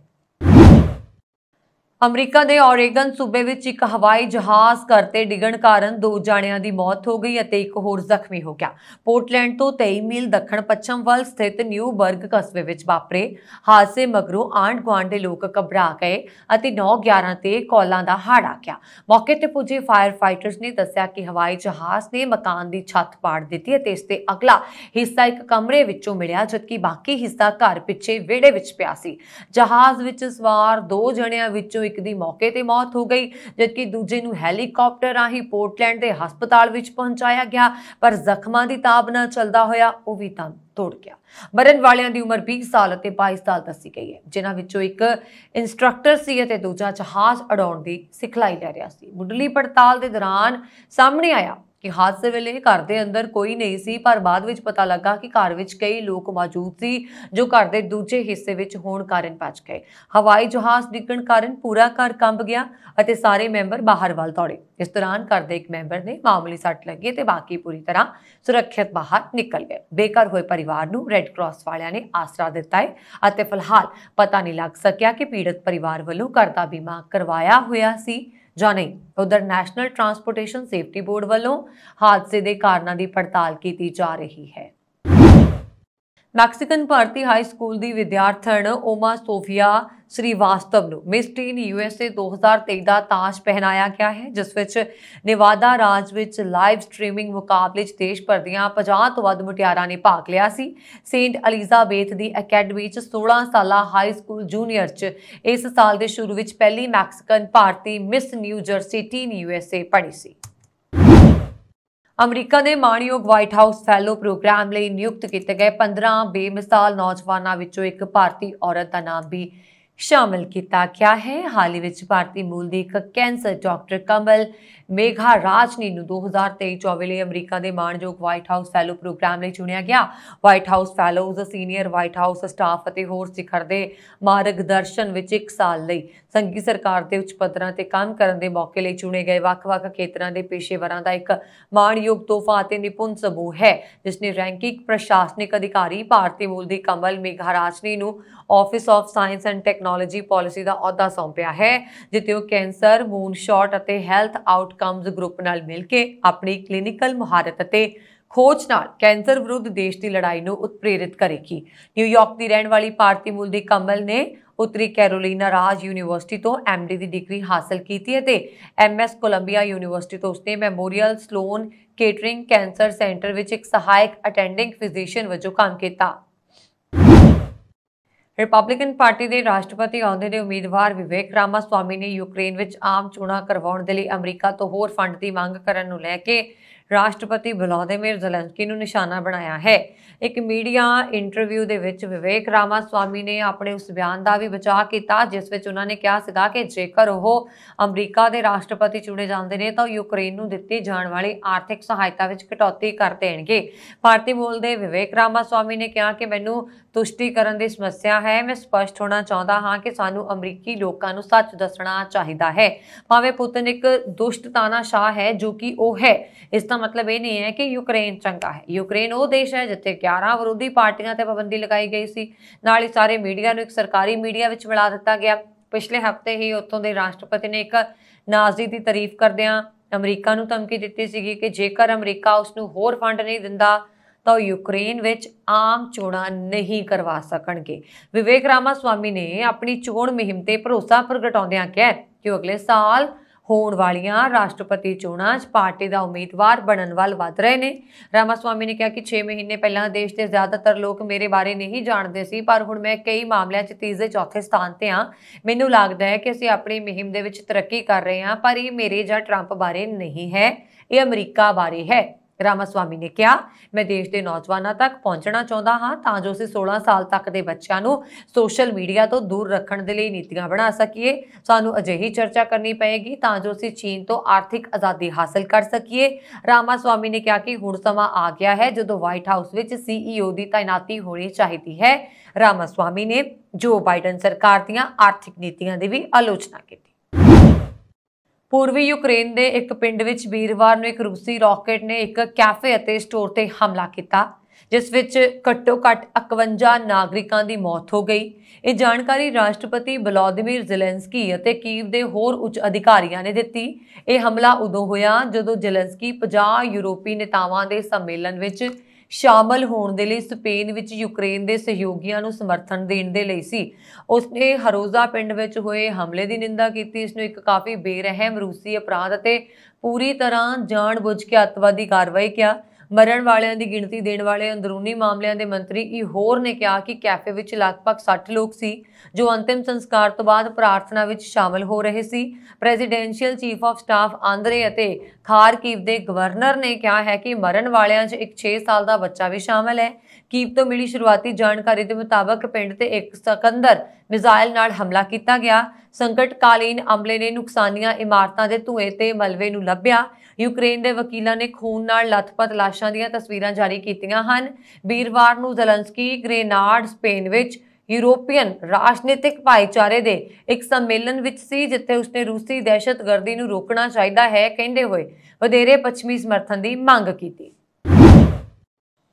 ਅਮਰੀਕਾ ਦੇ ਓਰੇਗਨ ਸੂਬੇ ਵਿੱਚ ਇੱਕ ਹਵਾਈ ਜਹਾਜ਼ ਘਰ ਤੇ ਡਿੱਗਣ ਕਾਰਨ 2 ਜਾਣਿਆਂ ਦੀ ਮੌਤ ਹੋ ਗਈ ਅਤੇ ਇੱਕ ਹੋਰ ਜ਼ਖਮੀ ਹੋ ਗਿਆ। ਪੋਰਟਲੈਂਡ ਤੋਂ 23 ਮੀਲ ਦੱਖਣ ਪੱਛਮ ਵੱਲ ਸਥਿਤ ਨਿਊਬਰਗ ਕਸਬੇ ਵਿੱਚ ਵਾਪਰੇ ਹਾਦਸੇ ਮਗਰੋਂ ਆਂਢ ਗੁਆਂਢ ਦੇ ਲੋਕ ਘਬਰਾ ਗਏ ਅਤੇ 9/11 ਤੇ ਕਾਲਾਂ ਦਾ ਹੜ੍ਹ ਆ ਗਿਆ। ਮੌਕੇ ਤੇ ਪੁੱਜੇ ਫਾਇਰ ਫਾਈਟਰਸ ਨੇ ਦੱਸਿਆ ਕਿ ਹਵਾਈ ਜਹਾਜ਼ ਨੇ ਮਕਾਨ ਦੀ ਛੱਤ ਪਾੜ ਦਿੱਤੀ ਅਤੇ ਇਸ ਤੇ ਅਗਲਾ ਹਿੱਸਾ ਇੱਕ ਕਮਰੇ ਵਿੱਚੋਂ ਮਿਲਿਆ ਜਦਕਿ ਬਾਕੀ ਹਿੱਸਾ ਘਰ ਪਿੱਛੇ ਵਿਹੜੇ ਵਿੱਚ ਪਿਆ ਸੀ। ਜਹਾਜ਼ ਵਿੱਚ ਸਵਾਰ 2 ਜਣਿਆਂ ਵਿੱਚੋਂ ਇੱਕ ਦੀ ਮੌਕੇ ਤੇ ਮੌਤ ਹੋ ਗਈ ਜਦਕਿ ਦੂਜੇ ਨੂੰ ਹੈਲੀਕਾਪਟਰ ਰਾਹੀਂ ਪੋਰਟਲੈਂਡ ਦੇ ਹਸਪਤਾਲ ਵਿੱਚ ਪਹੁੰਚਾਇਆ ਗਿਆ, ਪਰ ਜ਼ਖਮਾਂ ਦੀ ਤਾਬ ਨਾਲ ਚੱਲਦਾ ਹੋਇਆ ਉਹ ਵੀ ਦਮ ਤੋੜ ਗਿਆ। ਮਰਨ ਵਾਲਿਆਂ ਦੀ ਉਮਰ 20 ਸਾਲ ਅਤੇ 22 ਸਾਲ ਦੱਸੀ ਗਈ ਹੈ, ਜਿਨ੍ਹਾਂ ਵਿੱਚੋਂ ਇੱਕ ਇੰਸਟ੍ਰਕਟਰ ਸੀ ਅਤੇ ਦੂਜਾ ਜਹਾਜ਼ ਉਡਾਉਣ ਦੀ ਸਿਖਲਾਈ ਲੈ ਰਿਹਾ ਸੀ। ਮੁੱਢਲੀ ਪੜਤਾਲ ਦੇ ਦੌਰਾਨ ਸਾਹਮਣੇ ਆਇਆ ਕਿ ਹਾਦਸੇ ਵੇਲੇ ਘਰ ਦੇ ਅੰਦਰ ਕੋਈ ਨਹੀਂ ਸੀ, ਪਰ ਬਾਅਦ ਵਿੱਚ ਪਤਾ ਲੱਗਾ ਕਿ ਘਰ ਵਿੱਚ ਕਈ ਲੋਕ ਮੌਜੂਦ ਸੀ ਜੋ ਘਰ ਦੇ ਦੂਜੇ ਹਿੱਸੇ ਵਿੱਚ ਹੋਣ ਕਾਰਨ ਬਚ ਗਏ। ਹਵਾਈ ਜਹਾਜ਼ ਡਿੱਗਣ ਕਾਰਨ ਪੂਰਾ ਘਰ ਕੰਬ ਗਿਆ ਅਤੇ ਸਾਰੇ ਮੈਂਬਰ ਬਾਹਰ ਵੱਲ ਦੌੜੇ। ਇਸ ਦੌਰਾਨ ਘਰ ਦੇ ਇੱਕ ਮੈਂਬਰ ਨੇ ਮਾਮੂਲੀ ਸੱਟ ਲੱਗੀ ਤੇ ਬਾਕੀ ਪੂਰੀ ਤਰ੍ਹਾਂ ਸੁਰੱਖਿਅਤ ਬਾਹਰ ਨਿਕਲ ਗਏ। ਬੇਘਰ ਹੋਏ ਪਰਿਵਾਰ ਨੂੰ ਰੈੱਡ ਕਰਾਸ ਵਾਲਿਆਂ ਨੇ ਆਸਰਾ ਦਿੱਤਾ ਹੈ ਅਤੇ ਫਿਲਹਾਲ ਪਤਾ ਨਹੀਂ ਲੱਗ ਸਕਿਆ ਕਿ ਪੀੜਤ ਪਰਿਵਾਰ ਵੱਲੋਂ ਘਰ ਦਾ ਬੀਮਾ ਕਰਵਾਇਆ ਹੋਇਆ ਸੀ ਜਾਂ ਨਹੀਂ। ਉਧਰ ਨੈਸ਼ਨਲ ਟਰਾਂਸਪੋਰਟੇਸ਼ਨ ਸੇਫਟੀ ਬੋਰਡ ਵੱਲੋਂ ਹਾਦਸੇ ਦੇ ਕਾਰਨਾਂ ਦੀ ਪੜਤਾਲ ਕੀਤੀ ਜਾ ਰਹੀ ਹੈ। ਮੈਕਸੀਕਨ ਭਾਰਤੀ ਹਾਈ ਸਕੂਲ ਦੀ ਵਿਦਿਆਰਥਣ ਓਮਾ ਸੋਫੀਆ श्रीवास्तव ਨੂੰ मिस टीन USA 2023 ਦਾ ਤਾਜ ਪਹਿਨਾਇਆ ਗਿਆ ਹੈ, ਜਿਸ ਵਿੱਚ ਨਿਵਾਦਾ ਰਾਜ ਵਿੱਚ ਲਾਈਵ ਸਟ੍ਰੀਮਿੰਗ ਮੁਕਾਬਲੇ 'ਚ ਦੇਸ਼ ਭਰ ਦੀਆਂ 50 ਤੋਂ ਵੱਧ ਮੁਟਿਆਰਾਂ ਨੇ ਭਾਗ ਲਿਆ ਸੀ। ਸੇਂਟ ਐਲਿਜ਼ਾਬੇਥ ਦੀ ਅਕੈਡਮੀ 'ਚ 16 ਸਾਲਾ ਹਾਈ ਸਕੂਲ ਜੂਨੀਅਰ 'ਚ ਇਸ ਸਾਲ ਦੇ ਸ਼ੁਰੂ ਵਿੱਚ ਪਹਿਲੀ ਮੈਕਸੀਕਨ ਭਾਰਤੀ ਮਿਸ ਨਿਊ ਜਰਸੀ ਟੀਨ USA ਬਣੀ ਸੀ। ਅਮਰੀਕਾ ਦੇ ਮਾਣਯੋਗ ਵਾਈਟ ਹਾਊਸ ਫੈਲੋ ਪ੍ਰੋਗਰਾਮ ਲਈ ਨਿਯੁਕਤ ਕੀਤੇ ਗਏ 15 ਬੇਮਿਸਾਲ ਨੌਜਵਾਨਾਂ ਵਿੱਚੋਂ ਇੱਕ ਭਾਰਤੀ ਔਰਤ ਦਾ ਨਾਮ ਵੀ शामिल किया गया है। हाल ही में भारतीय मूल की एक कैंसर डॉक्टर कमल मेघा राजनी 2023-24 लिए अमरीका के माणयोग वाइट हाउस फैलो प्रोग्राम लिए चुनिया गया। White house fellows senior white house staff और होर सिखर के मार्गदर्शन में 1 साल ਲਈ संघी सरकार के उच्च पद्धरां ते काम करने के मौके लिए चुने गए ਵੱਖ-ਵੱਖ खेतरां के पेशेवरां का एक माणयोग तोहफा ਅਤੇ निपुण समूह है, जिसने रैंकिंग प्रशासनिक अधिकारी भारतीय मूल की कमल मेघा राजनी ਨੂੰ office of science and technology policy का अहुदा सौंपिया है, जिते कैंसर मूनशॉट और हैल्थ आउटकम्स ग्रुप नाल मिल के अपनी क्लीनिकल मुहारत और खोज नाल कैंसर विरुद्ध देश की लड़ाई को उत्प्रेरित करेगी। न्यूयॉर्क की रहने वाली भारतीय मूल की कमल ने उत्तरी कैरोलिना राज यूनीवर्सिटी तो MD की डिग्री हासिल की है। MS कोलंबिया यूनीवर्सिटी तो उसने Memorial Sloan Kettering Cancer Center में एक सहायक अटेंडिंग फिजिशियन वजों काम किया। रिपब्लिकन पार्टी के राष्ट्रपति अहुदे के उम्मीदवार विवेक रामास्वामी ने यूक्रेन में आम चोणां करवाउण दे लई अमरीका तो होर फंड की मंग करन नूं लैके राष्ट्रपति वलोदिमीर ज़ेलेंस्की नूं निशाना बनाया है। एक मीडिया इंटरव्यू दे विच विवेक रामास्वामी ने अपने उस बयान का भी बचाव किया जिस विच उन्होंने कहा सीगा कि जेकर वह अमरीका के राष्ट्रपति चुने जाते हैं तो यूक्रेन नूं दित्ती जाण वाली आर्थिक सहायता विच कटौती कर देणगे। भारतीय मूल के विवेक रामास्वामी ने कहा कि मैनूं तुष्टिकरण की समस्या है, मैं स्पष्ट होना चाहता हाँ कि सानू अमरीकी लोगों को सच दसना चाहिए है। भावें पुतिन एक दुष्ट तानाशाह है जो कि वो है, इसका मतलब ये नहीं है कि यूक्रेन चंगा है। यूक्रेन वो देश है जिथे 11 विरोधी पार्टियां ते पाबंदी लगाई गई सी, नाल ही सारे मीडिया नूं एक सरकारी मीडिया विच मिला दिता गया। पिछले हफ्ते ही उत्थों के राष्ट्रपति ने एक नाजी की तारीफ करदिआं अमरीका नूं धमकी दित्ती सीगी कि जेकर अमरीका उसनूं होर फंड नहीं दिंदा तो यूक्रेन विच आम चोणां नहीं करवा सकणगे। विवेक रामास्वामी ने अपनी चोण मुहिम ते भरोसा प्रगटाउंदिआं कहा कि अगले साल ਹੋਣ ਵਾਲੀਆਂ ਰਾਸ਼ਟਰਪਤੀ ਚੋਣਾਂ 'ਚ ਪਾਰਟੀ ਦਾ ਉਮੀਦਵਾਰ ਬਣਨ ਵੱਲ ਵਧ ਰਹੇ ਨੇ। ਰਾਮਾਸਵਾਮੀ ਨੇ ਕਿਹਾ ਕਿ 6 ਮਹੀਨੇ ਪਹਿਲਾਂ ਦੇਸ਼ ਦੇ ਜ਼ਿਆਦਾਤਰ ਲੋਕ ਮੇਰੇ ਬਾਰੇ ਨਹੀਂ ਜਾਣਦੇ ਸੀ, ਪਰ ਹੁਣ ਮੈਂ ਕਈ ਮਾਮਲਿਆਂ 'ਚ ਤੀਜੇ ਚੌਥੇ ਸਥਾਨ ਤੇ ਹਾਂ। ਮੈਨੂੰ ਲੱਗਦਾ ਹੈ ਕਿ ਅਸੀਂ ਆਪਣੀ ਮੁਹਿੰਮ ਦੇ ਵਿੱਚ ਤਰੱਕੀ ਕਰ ਰਹੇ ਹਾਂ, ਪਰ ਇਹ ਮੇਰੇ ਜਾਂ ਟਰੰਪ ਬਾਰੇ ਨਹੀਂ ਹੈ, ਇਹ ਅਮਰੀਕਾ ਬਾਰੇ ਹੈ। ਰਾਮਾਸਵਾਮੀ ਨੇ ਕਿਹਾ, ਮੈਂ ਦੇਸ਼ ਦੇ ਨੌਜਵਾਨਾਂ ਤੱਕ ਪਹੁੰਚਣਾ ਚਾਹੁੰਦਾ ਹਾਂ ਤਾਂ ਜੋ ਅਸੀਂ 16 ਸਾਲ ਤੱਕ ਦੇ ਬੱਚਿਆਂ ਨੂੰ ਸੋਸ਼ਲ ਮੀਡੀਆ ਤੋਂ ਦੂਰ ਰੱਖਣ ਦੇ ਲਈ ਨੀਤੀਆਂ ਬਣਾ ਸਕੀਏ। ਸਾਨੂੰ ਅਜਿਹੀ ਚਰਚਾ ਕਰਨੀ ਪਏਗੀ ਤਾਂ ਜੋ ਅਸੀਂ ਚੀਨ ਤੋਂ ਆਰਥਿਕ ਆਜ਼ਾਦੀ ਹਾਸਲ ਕਰ ਸਕੀਏ। ਰਾਮਾਸਵਾਮੀ ਨੇ ਕਿਹਾ ਕਿ ਹੁਣ ਸਮਾਂ ਆ ਗਿਆ ਹੈ ਜਦੋਂ ਵਾਈਟ ਹਾਊਸ ਵਿੱਚ CEO ਦੀ ਤਾਇਨਾਤੀ ਹੋਣੀ ਚਾਹੀਦੀ ਹੈ। ਰਾਮਾਸਵਾਮੀ ਨੇ ਜੋ ਬਾਈਡਨ ਸਰਕਾਰ ਦੀਆਂ ਆਰਥਿਕ ਨੀਤੀਆਂ ਦੀ ਵੀ ਆਲੋਚਨਾ ਕੀਤੀ। ਪੂਰਬੀ ਯੂਕਰੇਨ ਦੇ ਇੱਕ ਪਿੰਡ ਵਿੱਚ ਵੀਰਵਾਰ ਨੂੰ ਇੱਕ ਰੂਸੀ ਰਾਕੇਟ ਨੇ ਇੱਕ ਕੈਫੇ ਅਤੇ ਸਟੋਰ ਤੇ ਹਮਲਾ ਕੀਤਾ, ਜਿਸ ਵਿੱਚ ਘੱਟੋ-ਘੱਟ 51 ਨਾਗਰਿਕਾਂ ਦੀ ਮੌਤ ਹੋ ਗਈ। ਇਹ ਜਾਣਕਾਰੀ ਰਾਸ਼ਟਰਪਤੀ ਵਲੋਦੀਮੀਰ ਜ਼ੈਲੈਂਸਕੀ ਅਤੇ ਕੀਵ ਦੇ ਹੋਰ ਉੱਚ ਅਧਿਕਾਰੀਆਂ ਨੇ ਦਿੱਤੀ। ਇਹ ਹਮਲਾ ਉਦੋਂ ਹੋਇਆ ਜਦੋਂ ਜ਼ੈਲੈਂਸਕੀ 50 ਯੂਰਪੀ ਨੇਤਾਵਾਂ ਦੇ ਸੰਮੇਲਨ ਵਿੱਚ ਸ਼ਾਮਲ ਹੋਣ ਦੇ ਲਈ ਸਪੇਨ ਵਿੱਚ ਯੂਕਰੇਨ ਦੇ ਸਹਿਯੋਗੀਆਂ ਨੂੰ ਸਮਰਥਨ ਦੇਣ ਦੇ ਲਈ ਸੀ। ਉਸਨੇ ਹਰੋਜ਼ਾ ਪਿੰਡ ਵਿੱਚ ਹੋਏ ਹਮਲੇ ਦੀ ਨਿੰਦਾ ਕੀਤੀ। ਇਸ ਨੂੰ ਇੱਕ ਕਾਫੀ ਬੇਰਹਿਮ ਰੂਸੀ ਅਪਰਾਧ ਅਤੇ ਪੂਰੀ ਤਰ੍ਹਾਂ ਜਾਣਬੁੱਝ ਕੇ ਅੱਤਵਾਦੀ ਕਾਰਵਾਈ ਕਿਹਾ। ਮਰਨ ਵਾਲਿਆਂ ਦੀ ਗਿਣਤੀ ਦੇਣ ਵਾਲੇ ਅੰਦਰੂਨੀ ਮਾਮਲਿਆਂ ਦੇ ਮੰਤਰੀ ਇਹੋਰ ਨੇ ਕਿਹਾ ਕਿ ਕੈਫੇ ਵਿੱਚ ਲਗਭਗ 60 ਲੋਕ ਸੀ ਜੋ ਅੰਤਿਮ ਸੰਸਕਾਰ ਤੋਂ ਬਾਅਦ ਪ੍ਰਾਰਥਨਾ ਵਿੱਚ ਸ਼ਾਮਲ ਹੋ ਰਹੇ ਸੀ। ਪ੍ਰੈਜ਼ੀਡੈਂਸ਼ੀਅਲ ਚੀਫ ਆਫ ਸਟਾਫ ਆਂਦਰੇ ਅਤੇ ਖਾਰਕੀਵ ਦੇ ਗਵਰਨਰ ਨੇ ਕਿਹਾ ਹੈ ਕਿ ਮਰਨ ਵਾਲਿਆਂ 'ਚ ਇੱਕ 6 ਸਾਲ ਦਾ ਬੱਚਾ ਵੀ ਸ਼ਾਮਲ ਹੈ। ਕੀਵ ਤੋਂ ਮਿਲੀ ਸ਼ੁਰੂਆਤੀ ਜਾਣਕਾਰੀ ਦੇ ਮੁਤਾਬਕ ਪਿੰਡ ਤੇ ਇੱਕ ਸਕੰਦਰ ਮਿਜ਼ਾਈਲ ਨਾਲ ਹਮਲਾ ਕੀਤਾ ਗਿਆ। ਸੰਕਟਕਾਲੀਨ ਅਮਲੇ ਨੇ ਨੁਕਸਾਨੀਆਂ ਇਮਾਰਤਾਂ ਦੇ ਧੂਏ ਤੇ ਮਲਬੇ ਨੂੰ ਲੱਭਿਆ। ਯੂਕਰੇਨ ਦੇ ਵਕੀਲਾਂ ਨੇ ਖੂਨ ਨਾਲ ਲੱਥਪੱਥ ਲਾਸ਼ਾਂ ਦੀਆਂ ਤਸਵੀਰਾਂ ਜਾਰੀ ਕੀਤੀਆਂ ਹਨ। ਵੀਰਵਾਰ ਨੂੰ ਜ਼ੈਲੈਂਸਕੀ ਗ੍ਰੇਨਾਡ ਸਪੇਨ ਵਿੱਚ ਯੂਰੋਪੀਅਨ ਰਾਜਨੀਤਿਕ ਭਾਈਚਾਰੇ ਦੇ ਇੱਕ ਸੰਮੇਲਨ ਵਿੱਚ ਸੀ, ਜਿੱਥੇ ਉਸਨੇ ਰੂਸੀ ਦਹਿਸ਼ਤਗਰਦੀ ਨੂੰ ਰੋਕਣਾ ਚਾਹੀਦਾ ਹੈ ਕਹਿੰਦੇ ਹੋਏ ਵਧੇਰੇ ਪੱਛਮੀ ਸਮਰਥਨ ਦੀ ਮੰਗ ਕੀਤੀ।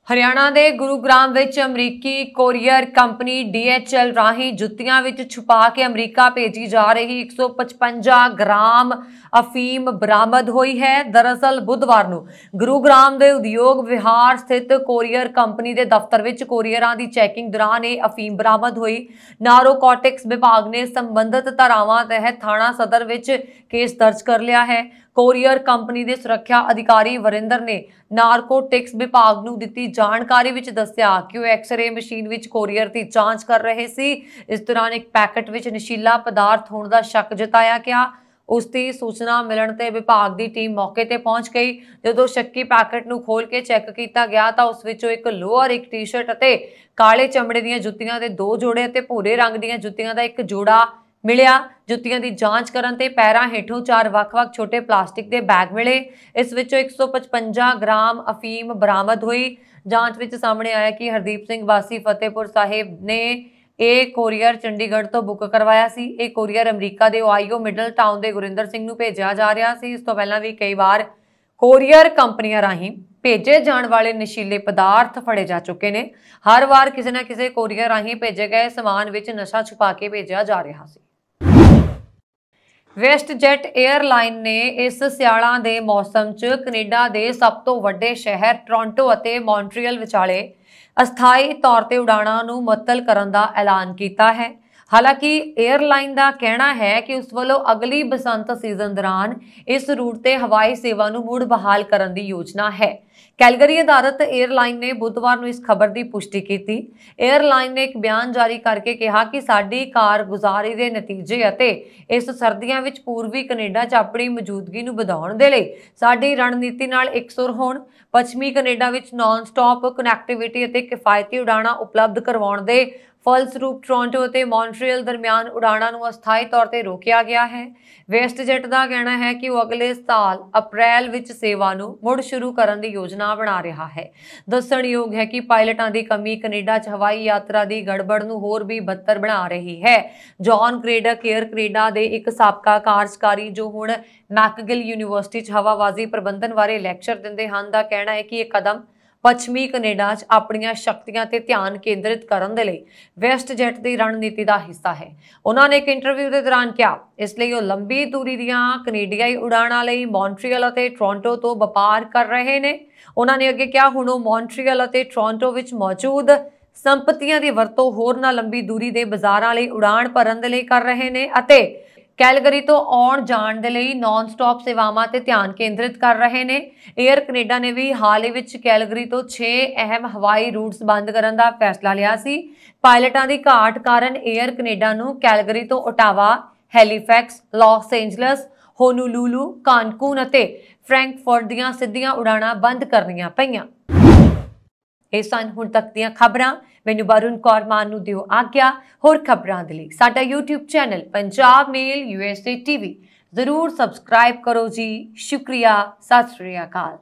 ਹਰਿਆਣਾ ਦੇ ਗੁਰੂਗ੍ਰਾਮ ਵਿੱਚ ਅਮਰੀਕੀ ਕੋਰੀਅਰ ਕੰਪਨੀ DHL ਰਾਹੀਂ ਜੁੱਤੀਆਂ ਵਿੱਚ ਛੁਪਾ ਕੇ ਅਮਰੀਕਾ ਭੇਜੀ ਜਾ ਰਹੀ 155 ਗ੍ਰਾਮ ਅਫੀਮ ਬਰਾਮਦ ਹੋਈ ਹੈ। ਦਰਅਸਲ ਬੁੱਧਵਾਰ ਨੂੰ ਗੁਰੂਗ੍ਰਾਮ ਦੇ ਉਦਯੋਗ ਵਿਹਾਰ ਸਥਿਤ ਕੋਰੀਅਰ ਕੰਪਨੀ ਦੇ ਦਫ਼ਤਰ ਵਿੱਚ ਕੋਰੀਅਰਾਂ ਦੀ ਚੈਕਿੰਗ ਦੌਰਾਨ ਇਹ ਅਫੀਮ ਬਰਾਮਦ ਹੋਈ। ਨਾਰਕੋਟਿਕਸ ਵਿਭਾਗ ਨੇ ਸੰਬੰਧਿਤ ਧਾਰਾਵਾਂ ਤਹਿਤ ਥਾਣਾ ਸਦਰ ਵਿੱਚ ਕੇਸ ਦਰਜ ਕਰ ਲਿਆ ਹੈ। ਕੋਰੀਅਰ ਕੰਪਨੀ ਦੇ ਸੁਰੱਖਿਆ ਅਧਿਕਾਰੀ ਵਰਿੰਦਰ ਨੇ ਨਾਰਕੋਟਿਕਸ ਵਿਭਾਗ ਨੂੰ ਦਿੱਤੀ ਜਾਣਕਾਰੀ ਵਿੱਚ ਦੱਸਿਆ ਕਿ ਉਹ ਐਕਸ-ਰੇ ਮਸ਼ੀਨ ਵਿੱਚ ਕੋਰੀਅਰ ਦੀ ਜਾਂਚ ਕਰ ਰਹੇ ਸੀ। ਇਸ ਦੌਰਾਨ ਇੱਕ ਪੈਕੇਟ ਵਿੱਚ ਨਸ਼ੀਲਾ ਪਦਾਰਥ ਹੋਣ ਦਾ ਸ਼ੱਕ ਜਤਾਇਆ ਗਿਆ। ਉਸ ਦੀ ਸੂਚਨਾ ਮਿਲਣ ਤੇ ਵਿਭਾਗ ਦੀ ਟੀਮ ਮੌਕੇ ਤੇ ਪਹੁੰਚ ਗਈ। ਜਦੋਂ ਸ਼ੱਕੀ ਪੈਕੇਟ ਨੂੰ ਖੋਲ ਕੇ ਚੈੱਕ ਕੀਤਾ ਗਿਆ ਤਾਂ ਉਸ ਵਿੱਚੋਂ ਇੱਕ ਲੋਅਰ, ਇੱਕ ਟੀ-ਸ਼ਰਟ ਅਤੇ ਕਾਲੇ ਚਮੜੇ ਦੀਆਂ ਜੁੱਤੀਆਂ ਦੇ 2 ਜੋੜੇ ਅਤੇ ਭੂਰੇ ਰੰਗ ਦੀਆਂ ਜੁੱਤੀਆਂ ਦਾ ਇੱਕ ਜੋੜਾ ਮਿਲਿਆ। ਜੁੱਤੀਆਂ ਦੀ ਜਾਂਚ ਕਰਨ ਤੇ ਪੈਰਾਂ ਹੇਠੋਂ 4 ਵੱਖ-ਵੱਖ ਛੋਟੇ ਪਲਾਸਟਿਕ ਦੇ ਬੈਗ ਮਿਲੇ। ਇਸ ਵਿੱਚੋਂ 155 ਗ੍ਰਾਮ ਅਫੀਮ ਬਰਾਮਦ ਹੋਈ। ਜਾਂਚ ਵਿੱਚ ਸਾਹਮਣੇ ਆਇਆ ਕਿ ਹਰਦੀਪ ਸਿੰਘ ਵਾਸੀ ਫਤਿਹਪੁਰ ਸਾਹਿਬ ਨੇ ਇਹ ਕੋਰੀਅਰ ਚੰਡੀਗੜ੍ਹ ਤੋਂ ਬੁੱਕ ਕਰਵਾਇਆ ਸੀ। ਇਹ ਕੋਰੀਅਰ ਅਮਰੀਕਾ ਦੇ ਓਹਾਈਓ ਮਿਡਲ ਟਾਊਨ ਦੇ ਗੁਰਿੰਦਰ ਸਿੰਘ ਨੂੰ ਭੇਜਿਆ ਜਾ ਰਿਹਾ ਸੀ। ਇਸ ਤੋਂ ਪਹਿਲਾਂ ਵੀ ਕਈ ਵਾਰ ਕੋਰੀਅਰ ਕੰਪਨੀਆਂ ਰਾਹੀਂ ਭੇਜੇ ਜਾਣ ਵਾਲੇ ਨਸ਼ੀਲੇ ਪਦਾਰਥ ਫੜੇ ਜਾ ਚੁੱਕੇ ਨੇ। ਹਰ ਵਾਰ ਕਿਸੇ ਨਾ ਕਿਸੇ ਕੋਰੀਅਰ ਰਾਹੀਂ ਭੇਜੇ ਗਏ ਸਮਾਨ ਵਿੱਚ ਨਸ਼ਾ ਛੁਪਾ ਕੇ ਭੇਜਿਆ ਜਾ ਰਿਹਾ ਸੀ। ਵੈਸਟਜੈਟ 에ਅਰਲਾਈਨ ਨੇ ਇਸ ਸਿਆਲਾਂ ਦੇ ਮੌਸਮ 'ਚ ਕੈਨੇਡਾ ਦੇ ਸਭ ਤੋਂ ਵੱਡੇ ਸ਼ਹਿਰ ਟੋਰਾਂਟੋ ਅਤੇ ਮੌਂਟਰੀਅਲ ਵਿਚਾਲੇ ਅਸਥਾਈ ਤੌਰ ਤੇ ਉਡਾਣਾਂ ਨੂੰ ਮੁਅੱਤਲ ਕਰਨ ਦਾ ਐਲਾਨ ਕੀਤਾ ਹੈ। ਹਾਲਾਂਕਿ 에ਅਰਲਾਈਨ ਦਾ ਕਹਿਣਾ ਹੈ ਕਿ ਉਸ ਵੱਲੋਂ ਅਗਲੀ ਬਸੰਤ ਸੀਜ਼ਨ ਦੌਰਾਨ ਇਸ ਰੂਟ ਤੇ ਹਵਾਈ ਸੇਵਾ ਨੂੰ ਮੁੜ ਬਹਾਲ ਕਰਨ ਦੀ ਯੋਜਨਾ ਹੈ। ਕੈਲਗਰੀ ਆਧਾਰਿਤ 에ਅਰਲਾਈਨ ਨੇ ਬੁੱਧਵਾਰ ਨੂੰ ਇਸ ਖਬਰ ਦੀ ਪੁਸ਼ਟੀ ਕੀਤੀ। 에ਅਰਲਾਈਨ ਨੇ ਇੱਕ ਬਿਆਨ ਜਾਰੀ ਕਰਕੇ ਕਿਹਾ ਕਿ ਸਾਡੀ ਕਾਰਗੁਜ਼ਾਰੀ ਦੇ ਨਤੀਜੇ ਅਤੇ ਇਸ ਸਰਦੀਆਂ ਵਿੱਚ ਪੂਰਬੀ ਕੈਨੇਡਾ 'ਚ ਆਪਣੀ ਮੌਜੂਦਗੀ ਨੂੰ ਵਧਾਉਣ ਦੇ ਲਈ ਸਾਡੀ ਰਣਨੀਤੀ ਨਾਲ ਇਕਸੁਰ ਹੋਣ, ਪੱਛਮੀ ਕੈਨੇਡਾ ਵਿੱਚ ਨਾਨ ਸਟਾਪ ਕਨੈਕਟੀਵਿਟੀ ਅਤੇ ਕਿਫਾਇਤੀ ਉਡਾਣਾਂ ਉਪਲਬਧ ਕਰਵਾਉਣ ਦੇ ਫਲਸਰੂਪ ਟੋਰਾਂਟੋ ਅਤੇ ਮੌਂਟਰੀਅਲ ਦਰਮਿਆਨ ਉਡਾਣਾਂ ਨੂੰ ਅਸਥਾਈ ਤੌਰ ਤੇ ਰੋਕਿਆ ਗਿਆ ਹੈ। ਵੈਸਟਜੈਟ ਦਾ ਕਹਿਣਾ ਹੈ ਕਿ ਉਹ ਅਗਲੇ ਸਾਲ ਅਪ੍ਰੈਲ ਵਿੱਚ ਸੇਵਾ ਨੂੰ ਮੁੜ ਸ਼ੁਰੂ ਕਰਨ ਦੀ ਯੋਜਨਾ ਬਣਾ ਰਿਹਾ ਹੈ। ਦੱਸਣਯੋਗ ਹੈ ਕਿ ਪਾਇਲਟਾਂ ਦੀ ਕਮੀ ਕੈਨੇਡਾ 'ਚ ਹਵਾਈ ਯਾਤਰਾ ਦੀ ਗੜਬੜ ਨੂੰ ਹੋਰ ਵੀ ਬੱਤਰ ਬਣਾ ਰਹੀ ਹੈ। ਜੌਨ ਕ੍ਰੇਡਕ ਏਅਰ ਕੈਨੇਡਾ ਦੇ ਇੱਕ ਸਾਬਕਾ ਕਾਰਜਕਾਰੀ ਜੋ ਹੁਣ ਮੈਕਗਿਲ ਯੂਨੀਵਰਸਿਟੀ 'ਚ ਹਵਾਬਾਜ਼ੀ ਪ੍ਰਬੰਧਨ ਬਾਰੇ ਲੈਕਚਰ ਦਿੰਦੇ ਹਨ ਦਾ ਕਹਿਣਾ ਹੈ ਕਿ ਇਹ ਕਦਮ ਪੱਛਮੀ ਕੈਨੇਡਾ 'ਚ ਆਪਣੀਆਂ ਸ਼ਕਤੀਆਂ ਤੇ ਧਿਆਨ ਕੇਂਦਰਿਤ ਕਰਨ ਦੇ ਲਈ ਵੈਸਟਜੈਟ ਦੀ ਰਣਨੀਤੀ ਦਾ ਹਿੱਸਾ ਹੈ। ਉਹਨਾਂ ਨੇ ਇੱਕ ਇੰਟਰਵਿਊ ਦੇ ਦੌਰਾਨ ਕਿਹਾ ਇਸ ਲਈ ਉਹ ਲੰਬੀ ਦੂਰੀ ਦੀਆਂ ਕੈਨੇਡੀਆਈ ਉਡਾਣਾਂ ਲਈ ਮੌਂਟਰੀਅਲ ਅਤੇ ਟੋਰਾਂਟੋ ਤੋਂ ਵਪਾਰ ਕਰ ਰਹੇ ਨੇ। ਉਹਨਾਂ ਨੇ ਅੱਗੇ ਕਿਹਾ ਹੁਣ ਉਹ ਮੌਂਟਰੀਅਲ ਅਤੇ ਟੋਰਾਂਟੋ ਵਿੱਚ ਮੌਜੂਦ ਸੰਪਤੀਆਂ ਦੀ ਵਰਤੋਂ ਹੋਰਨਾਂ ਲੰਬੀ ਦੂਰੀ ਦੇ ਬਾਜ਼ਾਰਾਂ ਲਈ ਉਡਾਣ ਭਰਨ ਦੇ ਲਈ ਕਰ ਰਹੇ ਨੇ ਅਤੇ ਕੈਲਗਰੀ ਤੋਂ ਆਉਣ ਜਾਣ ਦੇ ਲਈ ਨਾਨ ਸਟਾਪ ਸੇਵਾਵਾਂ ਤੇ ਧਿਆਨ ਕੇਂਦਰਿਤ ਕਰ ਰਹੇ ਨੇ। 에ਅਰ ਕੈਨੇਡਾ ਨੇ ਵੀ ਹਾਲ ਹੀ ਵਿੱਚ ਕੈਲਗਰੀ ਤੋਂ 6 ਅਹਿਮ ਹਵਾਈ ਰੂਟਸ ਬੰਦ ਕਰਨ ਦਾ ਫੈਸਲਾ ਲਿਆ ਸੀ। ਪਾਇਲਟਾਂ ਦੀ ਘਾਟ ਕਾਰਨ 에ਅਰ ਕੈਨੇਡਾ ਨੂੰ ਕੈਲਗਰੀ ਤੋਂ ਓਟਾਵਾ, ਹੈਲੀਫੈਕਸ, ਲਾਸ ਏਂਜਲਸ, ਹੋਨੂਲੂਲੂ, ਕਾਨਕੂਨ ਅਤੇ ਫਰੈਂਕਫਰਟ ਦੀਆਂ ਸਿੱਧੀਆਂ ਉਡਾਣਾਂ ਬੰਦ ਕਰਨੀਆਂ ਪਈਆਂ। ਇਹ ਸਨ ਹੁਣ ਤੱਕ ਦੀਆਂ ਖਬਰਾਂ। ਮੈਨੂੰ ਵਰੁਣ ਕੌਰ ਮਾਨ ਨੂੰ ਦਿਓ ਆਗਿਆ। ਹੋਰ ਖਬਰਾਂ ਦੇ ਲਈ ਸਾਡਾ YouTube ਚੈਨਲ ਪੰਜਾਬ ਮੇਲ USA TV ਜ਼ਰੂਰ ਸਬਸਕ੍ਰਾਈਬ ਕਰੋ ਜੀ। ਸ਼ੁਕਰੀਆ। ਸਤਿ ਸ਼੍ਰੀ ਅਕਾਲ।